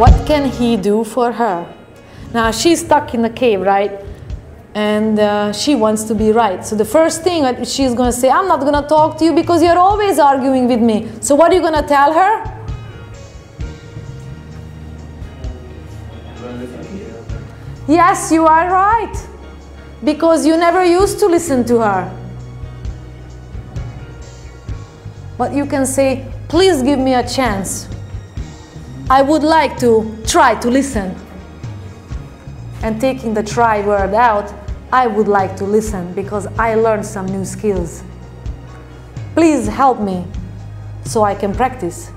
What can he do for her? Now she's stuck in the cave, right? And she wants to be right. So the first thing that she's going to say, I'm not going to talk to you because you're always arguing with me. So what are you going to tell her? Yes, you are right. Because you never used to listen to her. But you can say, please give me a chance. I would like to try to listen. And taking the try word out, I would like to listen because I learned some new skills. Please help me so I can practice.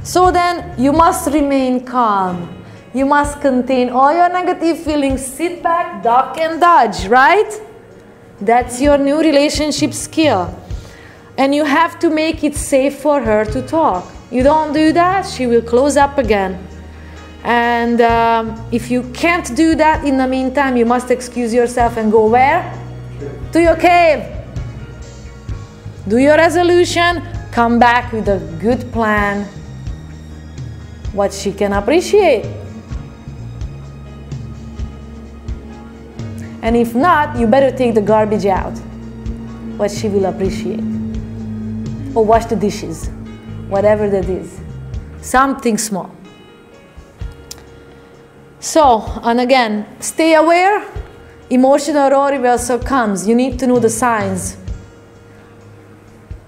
So then you must remain calm. You must contain all your negative feelings. Sit back, duck and dodge, right? That's your new relationship skill. And you have to make it safe for her to talk. You don't do that, she will close up again. And if you can't do that, in the meantime, you must excuse yourself and go where? To your cave. Do your resolution, come back with a good plan, what she can appreciate. And if not, you better take the garbage out, what she will appreciate. Or wash the dishes, whatever that is. Something small. So, and again, stay aware. Emotional roar reversal comes. You need to know the signs.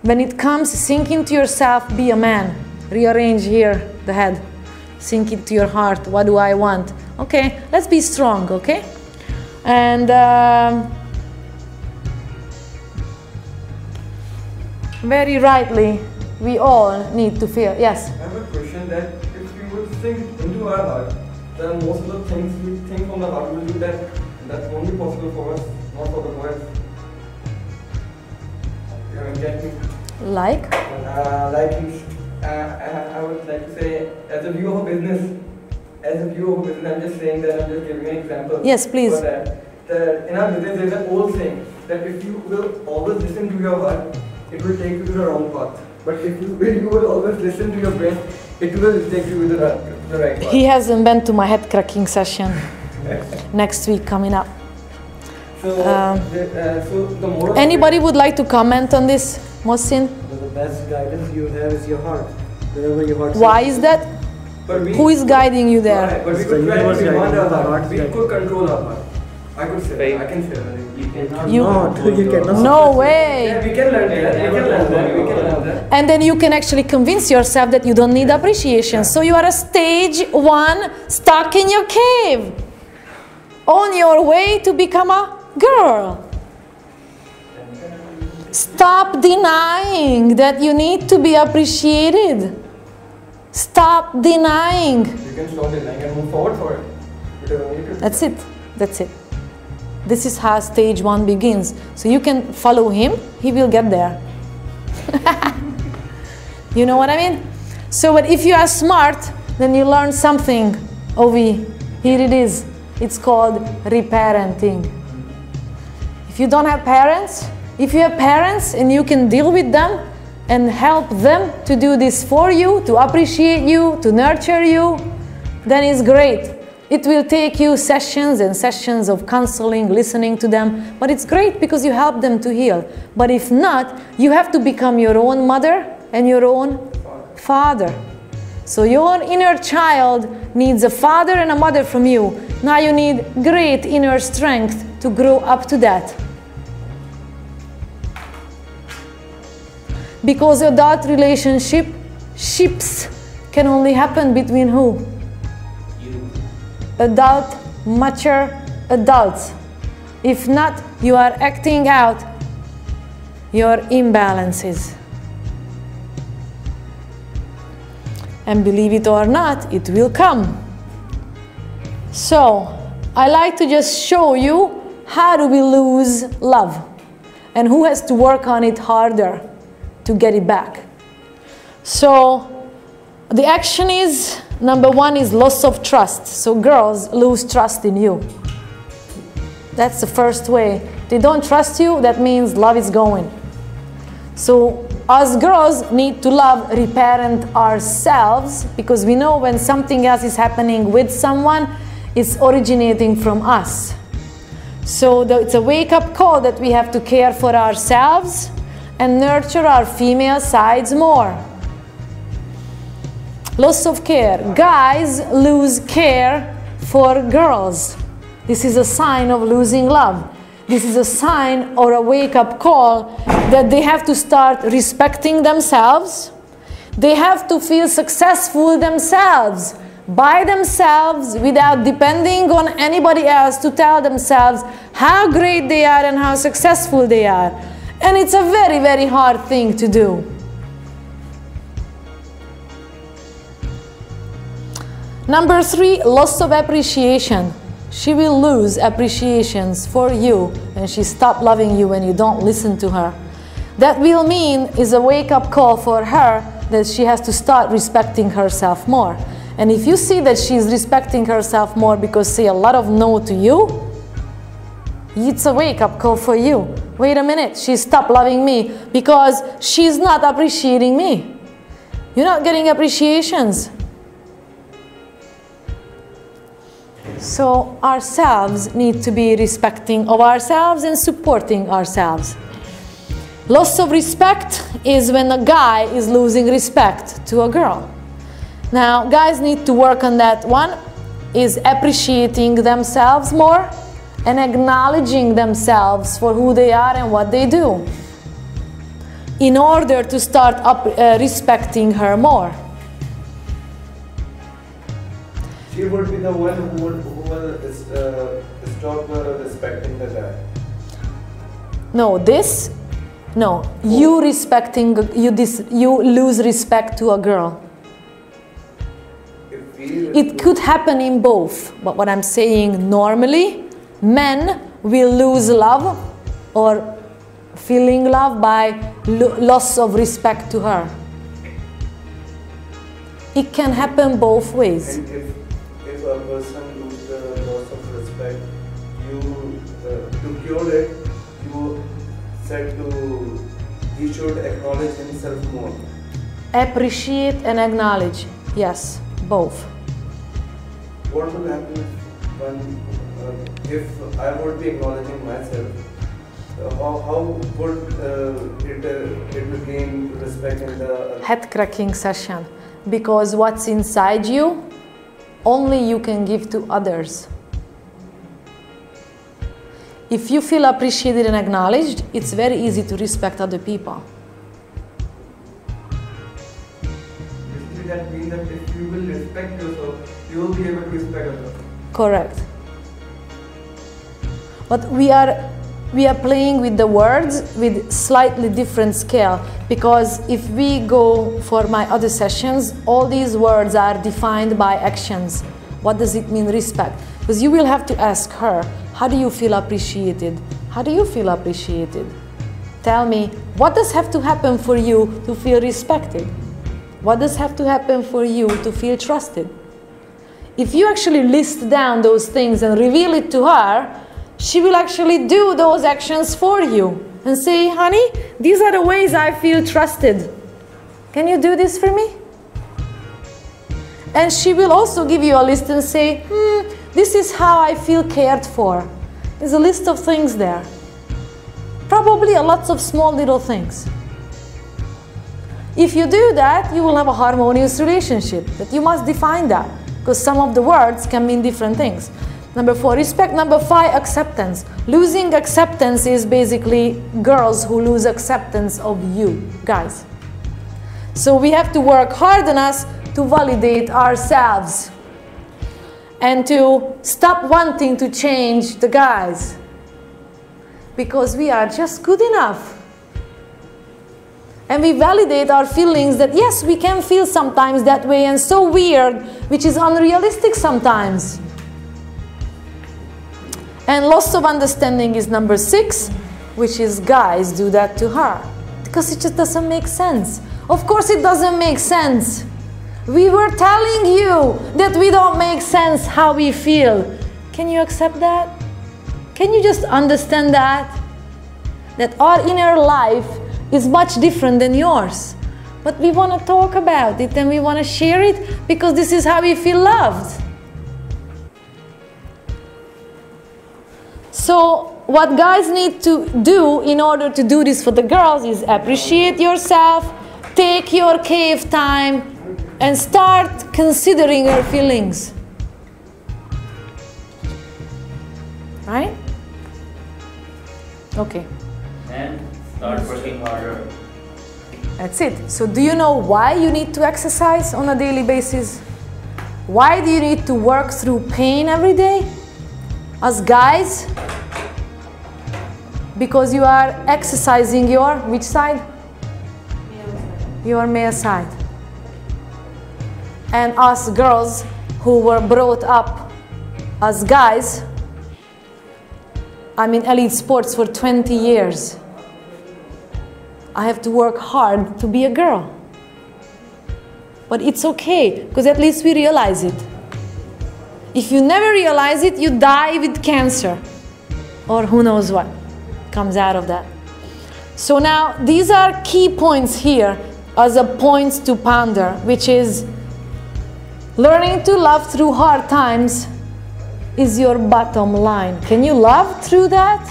When it comes, sink into yourself, be a man. Rearrange here the head. Sink into your heart. What do I want? Okay, let's be strong, okay? And very rightly, we all need to feel. Yes? I have a question that if we would think into our heart, then most of the things we think from the heart will do that. That's only possible for us, not for the boys. You get me? Like? I would like to say, as a view of a business, I'm just saying that I'm just giving an example. Yes, please. For that in our business, there's an old saying that if you will always listen to your heart, it will take you to the wrong path. But if you will always listen to your brain, it will take you to the right path. He hasn't been to my head cracking session. Next week coming up. So, the moral anybody would like to comment on this, Mohsin? The best guidance you have is your heart. Wherever your heart. Why is that? Who is guiding you there? Right, but we could try to command our heart. We could control our heart. I could say, I can say that. You cannot. No way. Yeah, we can learn that. And then you can actually convince yourself that you don't need appreciation. So you are a stage 1 stuck in your cave. On your way to become a girl. Stop denying that you need to be appreciated. Stop denying. You can stop denying and move forward for it. That's it. That's it. This is how stage 1 begins. So you can follow him, he will get there. You know what I mean? So but if you are smart, then you learn something. Ovi, here it is. It's called reparenting. If you don't have parents, if you have parents and you can deal with them and help them to do this for you, to appreciate you, to nurture you, then it's great. It will take you sessions and sessions of counseling, listening to them, but it's great because you help them to heal. But if not, you have to become your own mother and your own father. So your inner child needs a father and a mother from you. Now you need great inner strength to grow up to that. Because adult relationships can only happen between who? Adult, mature adults. If not, you are acting out your imbalances. And believe it or not, it will come. So, I like to just show you how do we lose love and who has to work on it harder to get it back. So, the action is, number 1 is loss of trust. So girls lose trust in you. That's the first way. They don't trust you, that means love is going. So us girls need to love, reparent ourselves, because we know when something else is happening with someone, it's originating from us. So it's a wake-up call that we have to care for ourselves and nurture our female sides more. Loss of care. Guys lose care for girls. This is a sign of losing love. This is a sign or a wake-up call that they have to start respecting themselves. They have to feel successful themselves, by themselves, without depending on anybody else to tell themselves how great they are and how successful they are. And it's a very, very hard thing to do. Number 3, loss of appreciation. She will lose appreciations for you and she stops loving you when you don't listen to her. That will mean is a wake-up call for her that she has to start respecting herself more. And if you see that she's respecting herself more because say a lot of no to you, it's a wake-up call for you. Wait a minute, she stopped loving me because she's not appreciating me. You're not getting appreciations. So ourselves need to be respecting of ourselves and supporting ourselves. Loss of respect is when a guy is losing respect to a girl. Now, guys need to work on that one, is appreciating themselves more and acknowledging themselves for who they are and what they do, in order to start respecting her more. She would be the one who will stop respecting the guy. No, you respecting, you lose respect to a girl. It could happen in both, but what I'm saying, normally, men will lose love or feeling love by loss of respect to her. It can happen both ways. And if a person loses the loss of respect, to cure it, you said he should acknowledge himself more. Appreciate and acknowledge, yes, both. What will happen if I would be acknowledging myself? How would it gain respect in the head cracking session? Because what's inside you, only you can give to others. If you feel appreciated and acknowledged, it's very easy to respect other people. Basically, that means that if you will respect yourself, you will be able to respect others. Correct. But we are playing with the words with slightly different scale, because if we go for my other sessions, all these words are defined by actions. What does it mean, respect? Because you will have to ask her, how do you feel appreciated? How do you feel appreciated? Tell me, what does have to happen for you to feel respected? What does have to happen for you to feel trusted? If you actually list down those things and reveal it to her, she will actually do those actions for you and say, honey, these are the ways I feel trusted. Can you do this for me? And she will also give you a list and say, this is how I feel cared for. There's a list of things there. Probably lots of small little things. If you do that, you will have a harmonious relationship. But you must define that, because some of the words can mean different things. Number 4, respect. Number 5, acceptance. Losing acceptance is basically girls who lose acceptance of you, guys. So we have to work hard on us to validate ourselves and to stop wanting to change the guys, because we are just good enough. And we validate our feelings that yes, we can feel sometimes that way and so weird, which is unrealistic sometimes. And loss of understanding is number 6, which is guys do that to her. Because it just doesn't make sense. Of course it doesn't make sense. We were telling you that we don't make sense how we feel. Can you accept that? Can you just understand that? That our inner life is much different than yours. But we want to talk about it and we want to share it because this is how we feel loved. So what guys need to do in order to do this for the girls is appreciate yourself, take your cave time, and start considering your feelings. Right? Okay. And start working harder. That's it. So do you know why you need to exercise on a daily basis? Why do you need to work through pain every day? As guys, because you are exercising your, which side? Your male side. And us girls who were brought up as guys, I'm in elite sports for 20 years. I have to work hard to be a girl. But it's okay, because at least we realize it. If you never realize it, you die with cancer. Or who knows what comes out of that. So now, these are key points here as a points to ponder, which is learning to love through hard times is your bottom line. Can you love through that?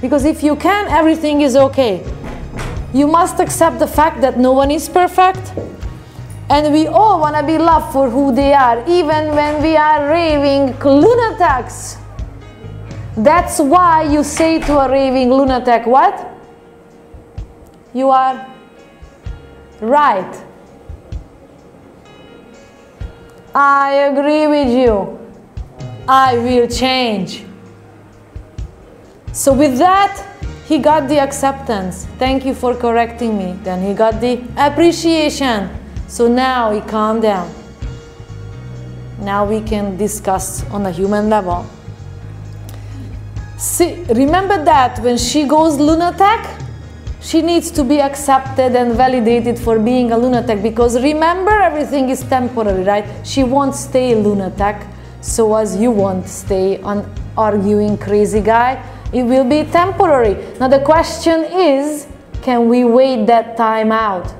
Because if you can, everything is okay. You must accept the fact that no one is perfect. And we all want to be loved for who they are, even when we are raving lunatics. That's why you say to a raving lunatic, what? You are right. I agree with you. I will change. So with that, he got the acceptance. Thank you for correcting me. Then he got the appreciation. So now he calmed down. Now we can discuss on a human level. See, remember that when she goes lunatic, she needs to be accepted and validated for being a lunatic, because remember, everything is temporary, right? She won't stay lunatic, so as you won't stay an arguing crazy guy. It will be temporary. Now the question is, can we wait that time out?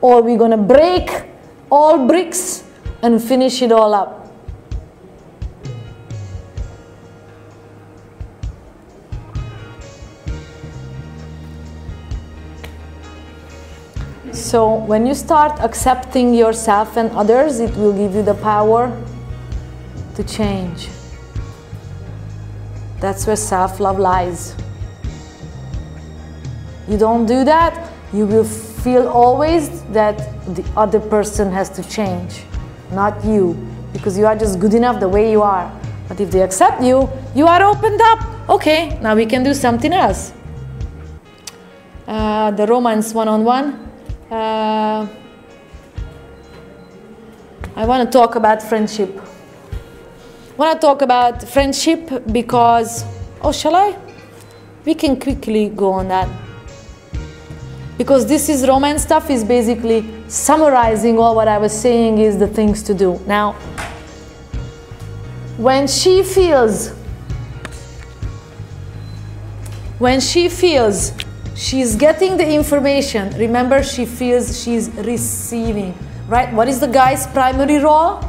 Or are we gonna break all bricks and finish it all up? So when you start accepting yourself and others, it will give you the power to change. That's where self-love lies. You don't do that, you will feel always that the other person has to change, not you, because you are just good enough the way you are. But if they accept you, you are opened up. Okay, now we can do something else. The romance one-on-one. I want to talk about friendship. I want to talk about friendship because, oh, shall I? We can quickly go on that. Because this is romance stuff is basically summarizing all what I was saying is the things to do. Now, when she feels she's getting the information, remember, she feels she's receiving, right? What is the guy's primary role?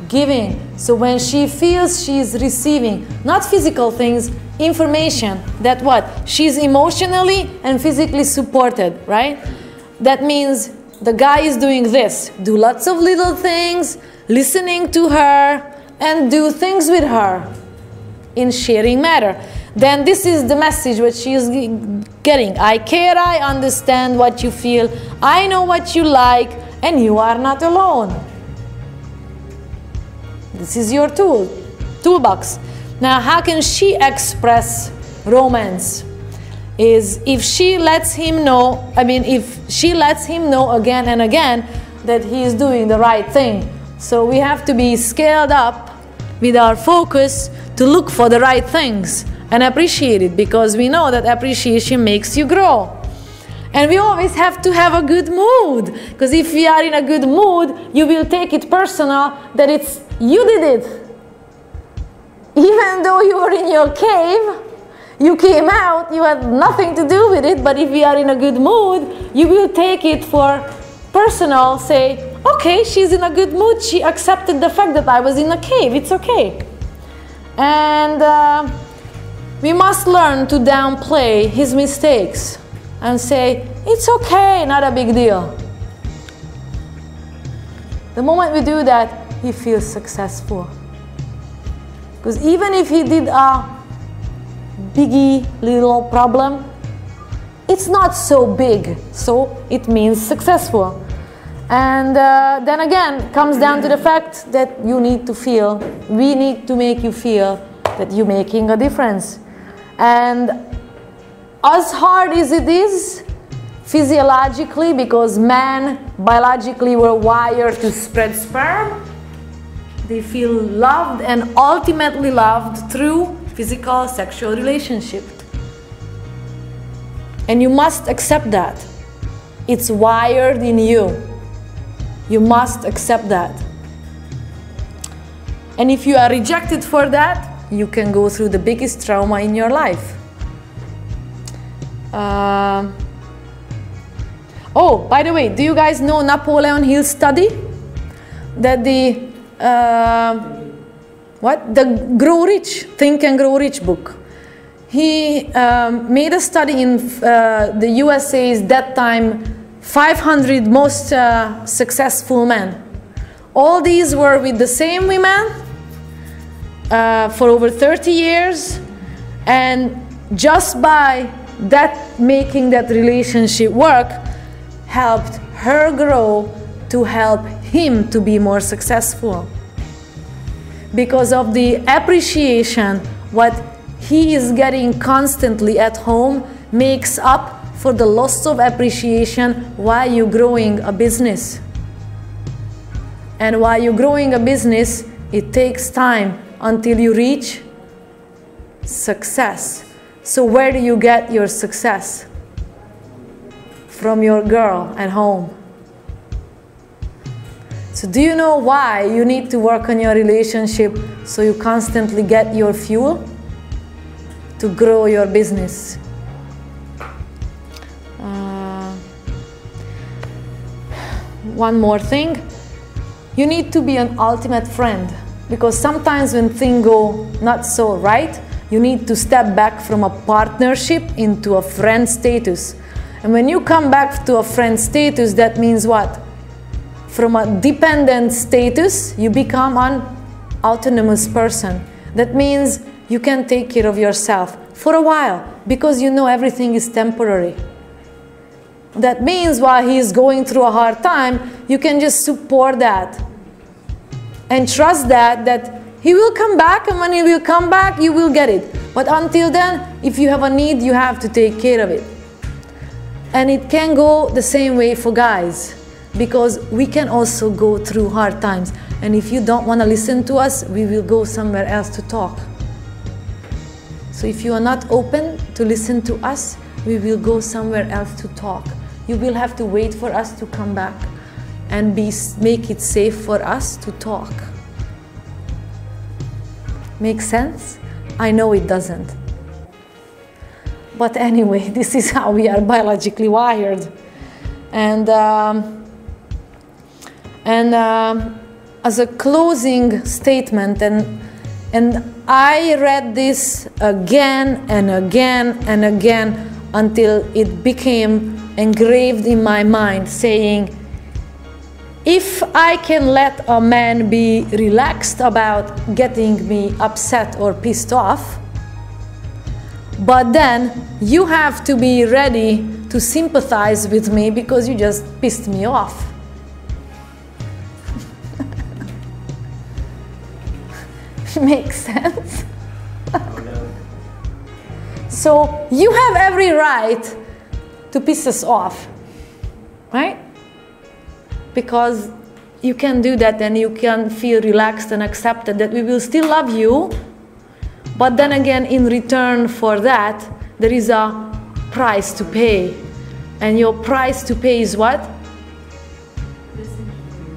Giving. So when she feels she's receiving, not physical things, information, that what? She's emotionally and physically supported, right? That means the guy is doing this. Do lots of little things, listening to her, and do things with her in sharing matter. Then this is the message which she is getting. I care, I understand what you feel, I know what you like, and you are not alone. This is your toolbox. Now, how can she express romance? Is if she lets him know, if she lets him know again and again that he is doing the right thing. So we have to be scaled up with our focus to look for the right things and appreciate it, because we know that appreciation makes you grow. And we always have to have a good mood, because if we are in a good mood, you will take it personal that it's you did it. Even though you were in your cave, You came out, you had nothing to do with it, but if you are in a good mood, you will take it for personal, say, okay, she's in a good mood, she accepted the fact that I was in a cave, it's okay. And we must learn to downplay his mistakes and say, it's okay, not a big deal. The moment we do that, he feels successful. Because even if he did a biggie little problem, it's not so big, so it means successful. And then again, comes down to the fact that you need to feel, we need to make you feel that you're making a difference. And as hard as it is, physiologically, because men biologically were wired to spread sperm, they feel loved and ultimately loved through physical sexual relationship. And you must accept that. It's wired in you. You must accept that. And if you are rejected for that, you can go through the biggest trauma in your life. Oh, by the way, do you guys know Napoleon Hill's study? That the Grow Rich, Think and Grow Rich book. He made a study in the USA's that time 500 most successful men. All these were with the same women for over 30 years, and just by that making that relationship work helped her grow to help him to be more successful. Because of the appreciation what he is getting constantly at home makes up for the loss of appreciation while you're growing a business. And while you're growing a business, it takes time until you reach success. So where do you get your success? From your girl at home. So do you know why you need to work on your relationship so you constantly get your fuel to grow your business? One more thing. You need to be an ultimate friend, because sometimes when things go not so right, you need to step back from a partnership into a friend status. And when you come back to a friend status, that means what? From a dependent status, you become an autonomous person. That means you can take care of yourself for a while, because you know everything is temporary. That means while he is going through a hard time, you can just support that and trust that he will come back, and when he will come back, you will get it. But until then, if you have a need, you have to take care of it. And it can go the same way for guys, because we can also go through hard times. And if you don't want to listen to us, we will go somewhere else to talk. So if you are not open to listen to us, we will go somewhere else to talk. You will have to wait for us to come back and make it safe for us to talk. Make sense? I know it doesn't. But anyway, this is how we are biologically wired. And as a closing statement, and I read this again and again and again until it became engraved in my mind, saying, if I can let a man be relaxed about getting me upset or pissed off, but then you have to be ready to sympathize with me because you just pissed me off. Makes sense? So you have every right to piss us off, right? Because you can do that, and you can feel relaxed and accepted that we will still love you. But then again, in return for that, there is a price to pay. And your price to pay is what?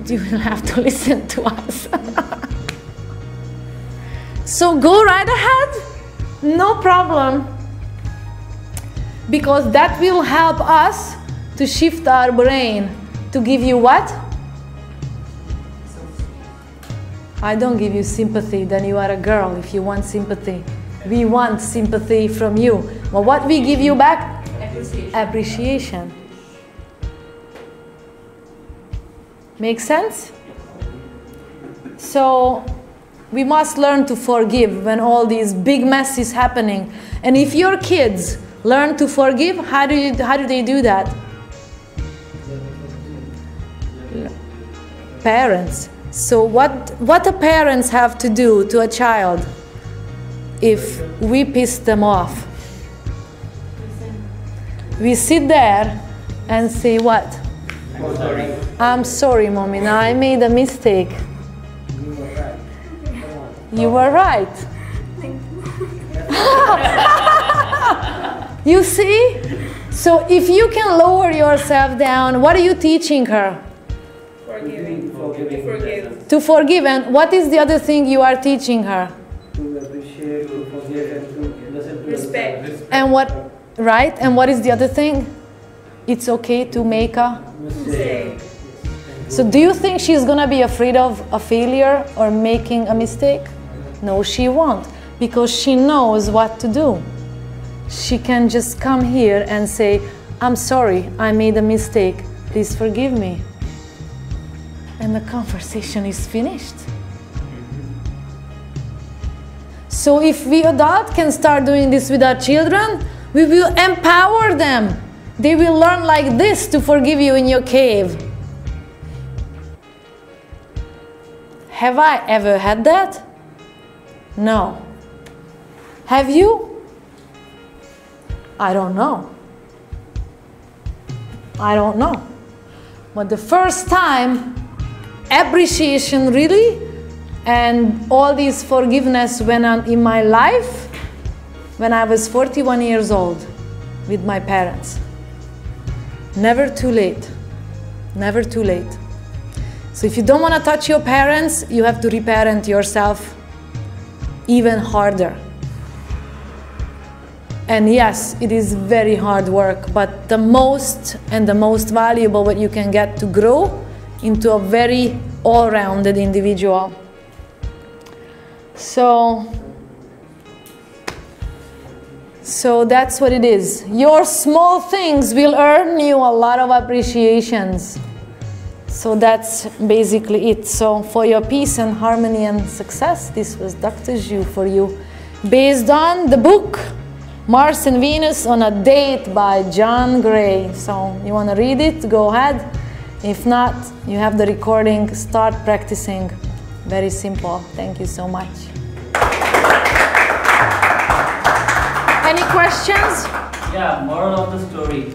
You will have to listen to us. So go right ahead, no problem. Because that will help us to shift our brain to give you what? I don't give you sympathy, then you are a girl if you want sympathy. We want sympathy from you. But what we give you back? Appreciation. Appreciation. Make sense? So we must learn to forgive when all these big mess is happening. And if your kids learn to forgive, how do they do that? Parents. So what the parents have to do to a child if we piss them off? We sit there and say what? I'm sorry. I'm sorry, mommy, now I made a mistake. You were right. You see? So if you can lower yourself down, what are you teaching her? Forgive. To forgive. And what is the other thing you are teaching her? To appreciate, to forgive, and to listen to Respect. yourself. And what, right? And what is the other thing? It's okay to make a... Say. So do you think she's gonna be afraid of a failure or making a mistake? No, she won't, because she knows what to do. She can just come here and say, I'm sorry, I made a mistake, please forgive me. And the conversation is finished. So if we adults can start doing this with our children, we will empower them. They will learn like this to forgive you in your cave. Have I ever had that? No. Have you? I don't know. I don't know. But the first time, appreciation really, and all this forgiveness went on in my life when I was 41 years old with my parents. Never too late. Never too late. So if you don't want to touch your parents, you have to reparent yourself even harder. And yes, it is very hard work, but the most valuable what you can get to grow into a very all-rounded individual. So that's what it is. Your small things will earn you a lot of appreciations. So that's basically it. So for your peace and harmony and success, this was Dr. Zhu for you, based on the book Mars and Venus on a Date by John Gray. So you want to read it? Go ahead. If not, you have the recording. Start practicing. Very simple. Thank you so much. Any questions? Yeah, moral of the story.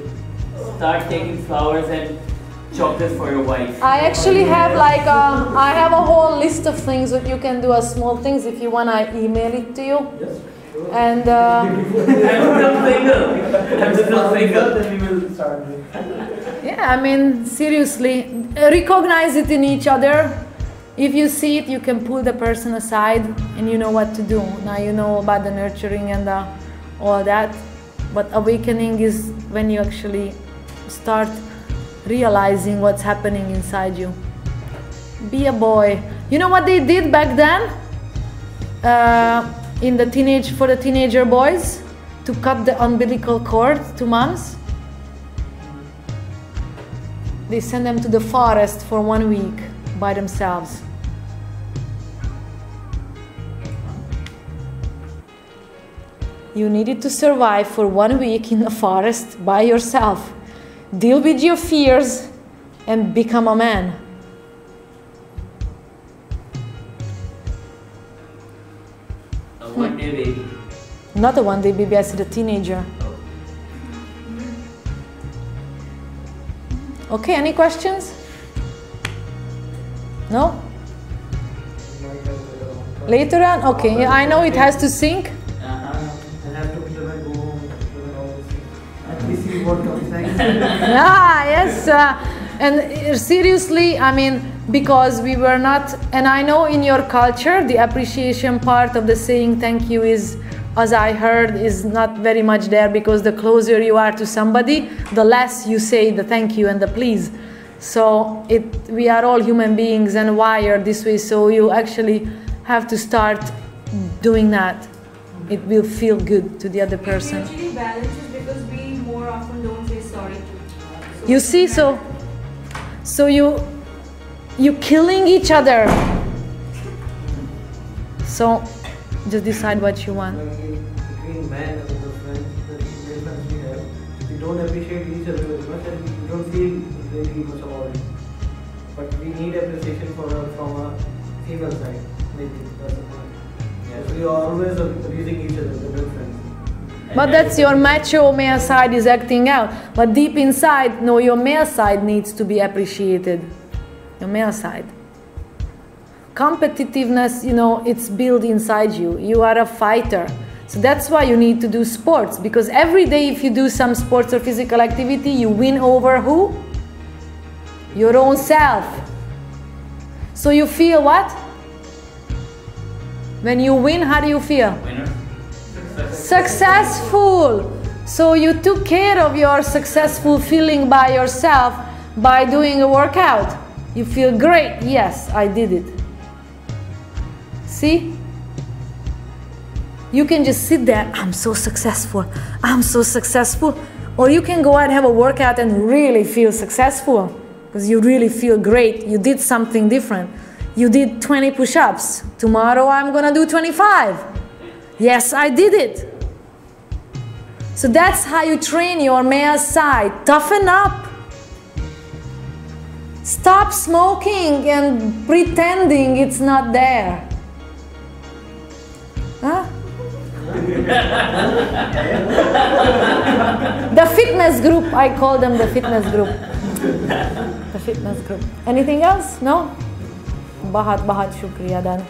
Start taking flowers and chocolates for your wife. I actually have I have a whole list of things that you can do as small things. If you want, I email it to you. Yes, sure. And I'm still single. Then we will start doing. yeah, I mean, seriously, recognize it in each other. If you see it, you can pull the person aside and you know what to do. Now you know about the nurturing and all that. But awakening is when you actually start realizing what's happening inside you. Be a boy. You know what they did back then? For the teenager boys, to cut the umbilical cord to moms. They send them to the forest for 1 week by themselves. You needed to survive for 1 week in the forest by yourself. Deal with your fears and become a man. A one-day baby. Not a one-day baby, I said a teenager. Okay, any questions? No? Later on? Okay, yeah, I know it has to sync. I have to go home and all this thing. At least see what comes next. Yes. And seriously, I mean, because we were not, and I know in your culture, the appreciation part of the saying thank you is as I heard, is not very much there, because the closer you are to somebody, the less you say the thank you and the please. So we are all human beings and wired this way, so you actually have to start doing that. It will feel good to the other person. It actually balances because we more often don't say sorry to. You see, so you killing each other. So just decide what you want. Between man and the friends, the friends we have, we don't appreciate each other very much and we don't feel really much about it. But we need appreciation from a female side. Maybe that's the point. Yes. We are always abusing each other, the good friends. But that's your macho male side is acting out. But deep inside, no, your male side needs to be appreciated. Your male side. Competitiveness, you know, it's built inside you. You are a fighter. So that's why you need to do sports. Because every day if you do some sports or physical activity, you win over who? Your own self. So you feel what? When you win, how do you feel? Winner. Successful. So you took care of your successful feeling by yourself by doing a workout. You feel great. Yes, I did it. See? You can just sit there, I'm so successful, I'm so successful. Or you can go out and have a workout and really feel successful because you really feel great. You did something different. You did 20 push-ups. Tomorrow I'm gonna do 25. Yes, I did it. So that's how you train your male side. Toughen up. Stop smoking and pretending it's not there. Huh? The fitness group, I call them the fitness group. The fitness group. Anything else? No? Bahut shukriya then.